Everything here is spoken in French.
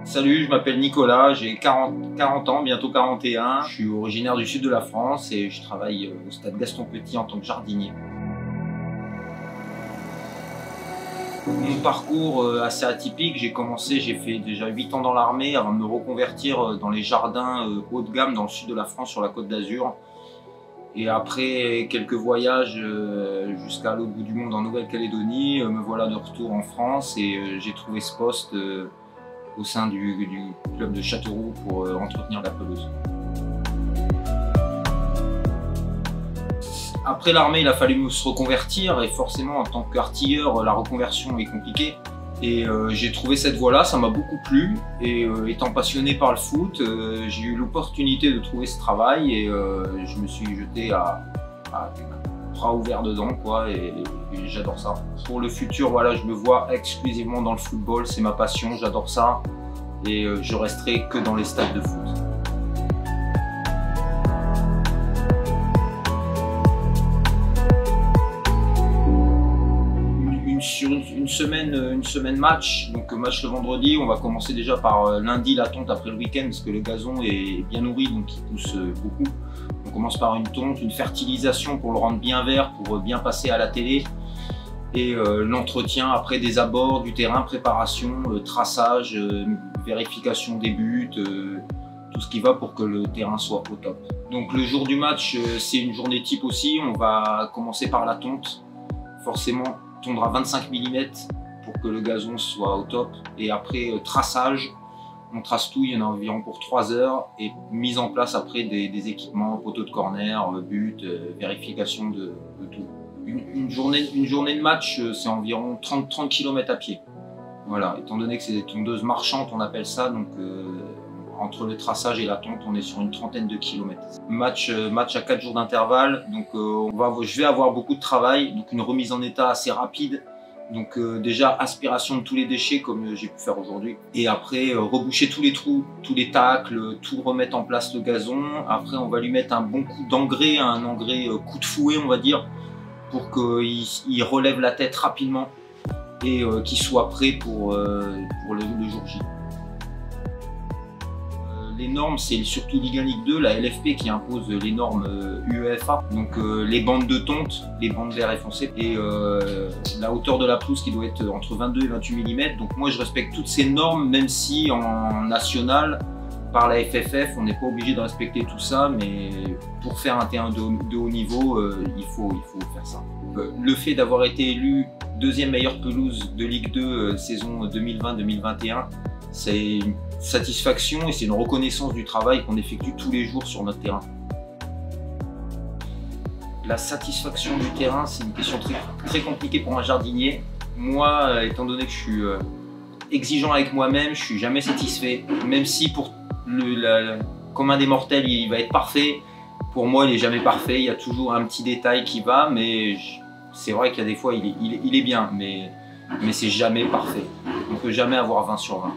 Salut, je m'appelle Nicolas, j'ai 40 ans, bientôt 41. Je suis originaire du sud de la France et je travaille au stade Gaston Petit en tant que jardinier. Mon parcours assez atypique, j'ai fait déjà 8 ans dans l'armée avant de me reconvertir dans les jardins haut de gamme dans le sud de la France sur la Côte d'Azur. Et après quelques voyages jusqu'à l'autre bout du monde en Nouvelle-Calédonie, me voilà de retour en France et j'ai trouvé ce poste au sein du club de Châteauroux pour entretenir la pelouse. Après l'armée, il a fallu se reconvertir et forcément en tant qu'artilleur, la reconversion est compliquée. Et j'ai trouvé cette voie-là, ça m'a beaucoup plu et étant passionné par le foot, j'ai eu l'opportunité de trouver ce travail et je me suis jeté à bras ouverts dedans quoi, et j'adore ça. Pour le futur, voilà, je me vois exclusivement dans le football, c'est ma passion, j'adore ça et je resterai que dans les stades de foot. Sur une semaine match, donc match le vendredi, on va commencer déjà par lundi la tonte après le week-end parce que le gazon est bien nourri donc il pousse beaucoup. On commence par une tonte, une fertilisation pour le rendre bien vert, pour bien passer à la télé et l'entretien après des abords du terrain, préparation, traçage, vérification des buts, tout ce qui va pour que le terrain soit au top. Donc le jour du match, c'est une journée type aussi, on va commencer par la tonte, forcément tondre à 25 mm pour que le gazon soit au top et après traçage, on trace tout, il y en a environ pour 3 heures et mise en place après des équipements, poteaux de corner, buts, vérification de tout. Une journée de match, c'est environ 30 km à pied. Voilà, étant donné que c'est des tondeuses marchantes, on appelle ça, donc entre le traçage et la tonte, on est sur une trentaine de kilomètres. Match à 4 jours d'intervalle, donc je vais avoir beaucoup de travail, donc une remise en état assez rapide. Donc déjà aspiration de tous les déchets comme j'ai pu faire aujourd'hui. Et après reboucher tous les trous, tous les tacles, tout remettre en place le gazon. Après on va lui mettre un bon coup d'engrais, un engrais coup de fouet on va dire, pour qu'il relève la tête rapidement et qu'il soit prêt pour le jour J. Les normes, c'est surtout Ligue 1, Ligue 2, la LFP qui impose les normes UEFA, donc les bandes de tonte, les bandes vert et foncé, et la hauteur de la pelouse qui doit être entre 22 et 28 mm. Donc moi je respecte toutes ces normes, même si en national, par la FFF, on n'est pas obligé de respecter tout ça, mais pour faire un terrain de haut niveau, il faut faire ça. Le fait d'avoir été élu deuxième meilleure pelouse de Ligue 2 saison 2020-2021, c'est une satisfaction et c'est une reconnaissance du travail qu'on effectue tous les jours sur notre terrain. La satisfaction du terrain, c'est une question très compliquée pour un jardinier. Moi, étant donné que je suis exigeant avec moi-même, je suis jamais satisfait. Même si pour le commun des mortels, il va être parfait, pour moi, il n'est jamais parfait. Il y a toujours un petit détail qui va, mais c'est vrai qu'il y a des fois, il est bien, mais c'est jamais parfait. On ne peut jamais avoir 20 sur 20.